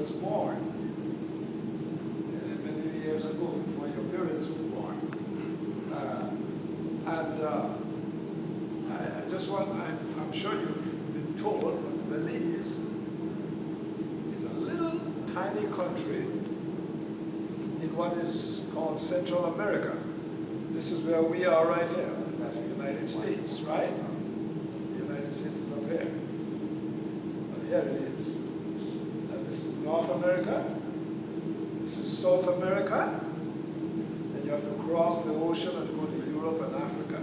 was born many years ago, before your parents were born. I just want, I'm sure you've been told, but Belize is a little tiny country in what is called Central America. This is where we are right here. That's the United States, right? The United States is up here. But here it is. And this is North America. This is South America. And you have to cross the ocean and go to Europe and Africa.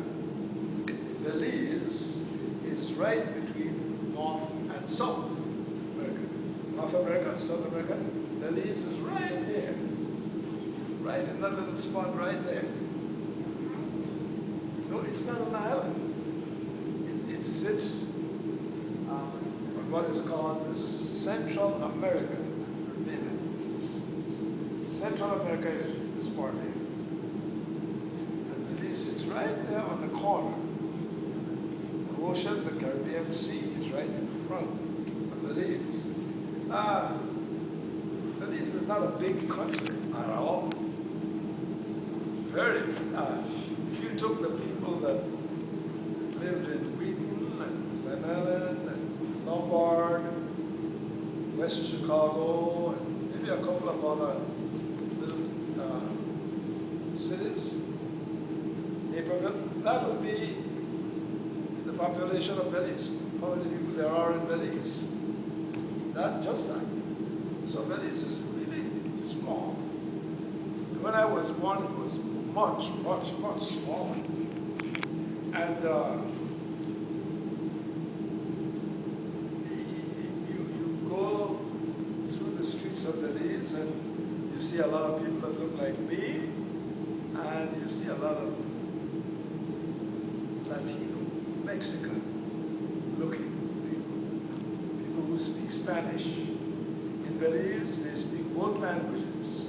Belize is right between North and South America. North America, South America. Belize is right here. Right in that little spot right there. No, it's not an island. It sits on what is called the Central America. Central America is this part here. And Belize sits right there on the corner. The ocean, the Caribbean Sea is right in front of Belize. Belize is not a big country at all. Very. If you took the people that lived in Wheaton and Glen Ellen and Lombard, West Chicago, and maybe a couple of other little cities, Naperville, that would be the population of Belize. How many people there are in Belize? Just that. So Belize is really small. When I was born, it was much, much, much smaller. And you go through the streets of Belize and you see a lot of people that look like me, and you see a lot of Latino, Mexican looking people who speak Spanish. In Belize, they speak both languages,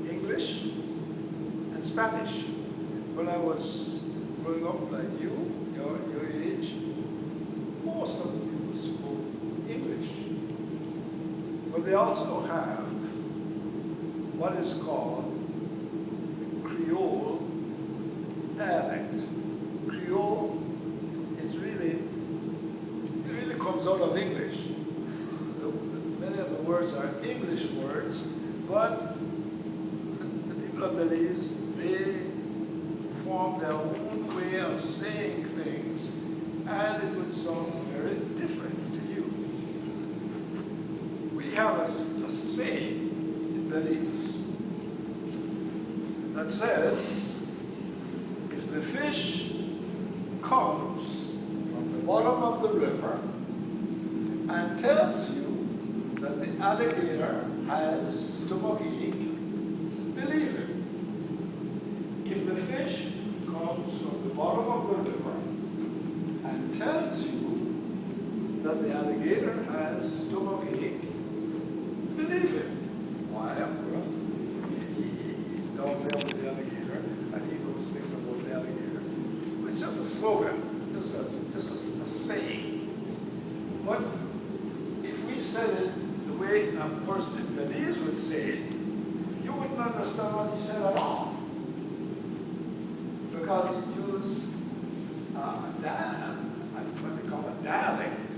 English and Spanish. When I was growing up like you, your age, most of the people spoke English. But they also have what is called Creole dialect. Creole is really, it really comes out of English. Many of the words are English words, but the people of Belize, they form their own way of saying things, and it would sound very different to you. We have a saying in Belize that says, if the fish comes from the bottom of the river and tells you that the alligator has stomachache, believe him. If the fish comes from the bottom of the river and tells you that the alligator has stomachache, believe him. Why, of course, he's down there with the alligator and he knows things about the alligator. It's just a slogan, just a saying. But if we said it the way a person in Belize would say it, you wouldn't understand what he said at all. Because he used what we call a dialect,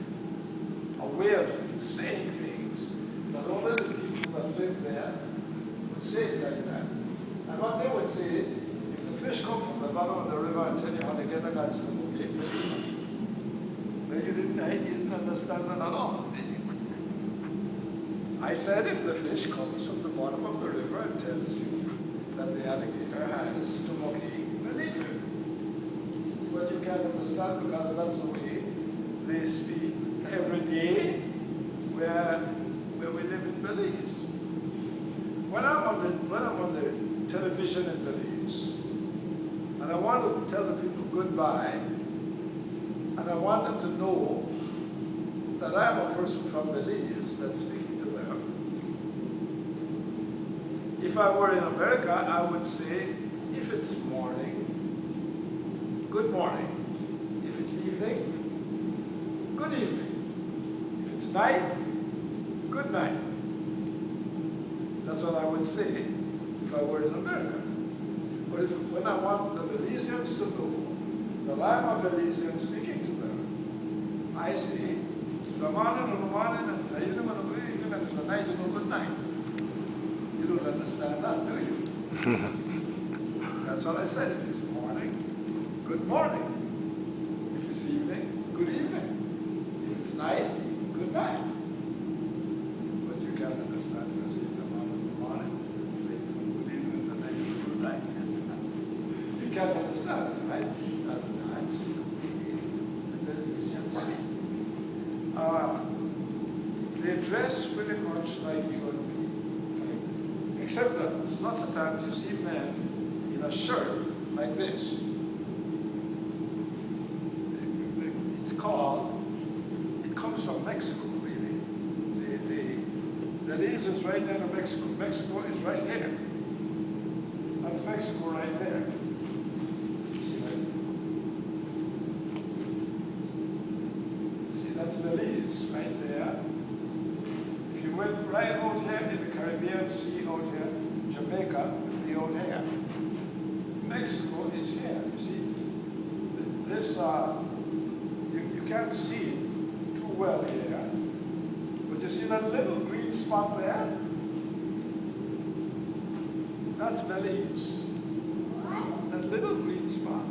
a way of saying things that only the people that live there would say it like that. And what they would say is, if the fish come from the bottom of the river and tell you how to get a God's okay, then you didn't understand that at all, did you? I said, if the fish comes from the bottom of the river and tells you that the alligator has stomachache, believe him. But you can't understand because that's the way they speak every day where we live in Belize. When I'm on the television in Belize, and I want to tell the people goodbye, and I want them to know that I'm a person from Belize that's speaking to them. If I were in America, I would say, if it's morning, good morning. If it's evening, good evening. If it's night, good night. That's what I would say if I were in America. But when I want the Belizeans to know that I'm a Belizean speaking to them, I say, good morning, and if I even want to believe, and if it's a night, good night. You don't understand that, do you? That's what I said. If it's morning, good morning. If it's evening, good evening. If it's night, good night. But you can't understand because you come on in the morning, good evening, and then good night. You can't understand it, right? That's the they dress pretty much like young people. Right? Except that lots of times you see men in a shirt like this. It's called, it comes from Mexico, really. Belize is right there to Mexico. Mexico is right here. That's Mexico right there. See that? See, that's Belize right there. If you went right out here in the Caribbean Sea out here, Jamaica would be out here. Mexico is here. You see, this you can't see it too well here, but you see that little green spot there? That's Belize. That little green spot.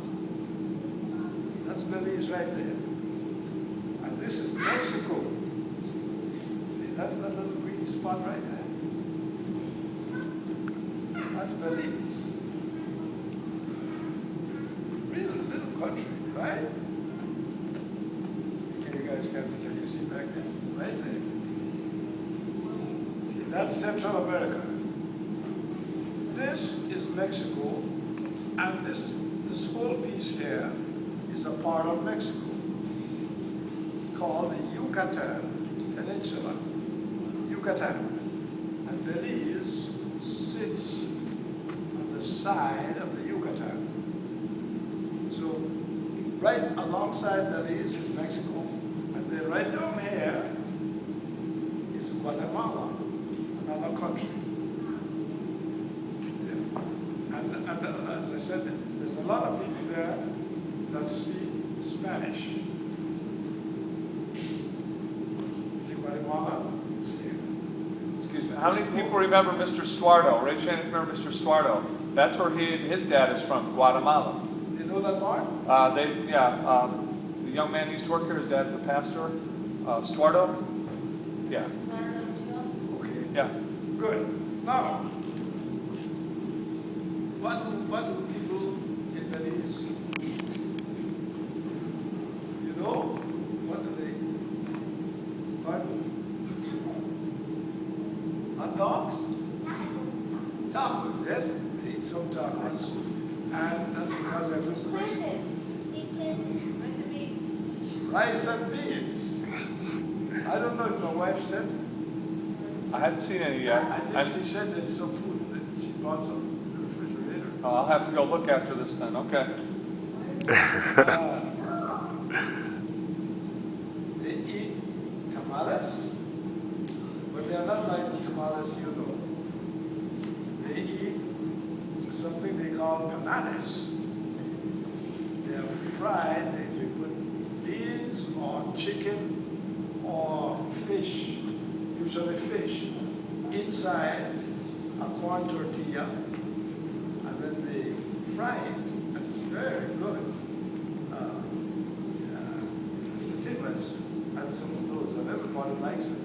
That's Belize right there. And this is Mexico. See, that's that little green spot right there. That's Belize. Really little country, right? Okay, you guys can you see back there? Right there. See, that's Central America. This is Mexico, and this whole piece here is a part of Mexico called the Yucatan Peninsula. Yucatan. And Belize sits on the side of the Yucatan. So right alongside Belize is Mexico, and then right down here is Guatemala, another country. And as I said, there's a lot of people there that speak Spanish. See Guatemala? See. Excuse me. How many people remember Mr. Stuardo? Raise your hand if you remember Mr. Stuardo. That's where his dad is from, Guatemala. You know that part? The young man used to work here. His dad's the pastor. Stuardo? Yeah. Okay. Yeah. Good. Now, what do people in Belize eat? You know? What do they eat? Pardon? Hot dogs? Tacos, yes. They eat some tacos. And that's because they're close to Mexico. Rice and beans. I don't know if my wife said. I haven't seen any yet. I think she said there's some food that she bought some in the refrigerator. I'll have to go look after this then. Okay. They eat tamales, but they're not like the tamales you know. They eat something they call pananes. They're fried, you put beans or chicken or fish, usually fish, inside a corn tortilla, and then they fry it, and it's very good. Mr. Timmons had some of those, and everybody likes it.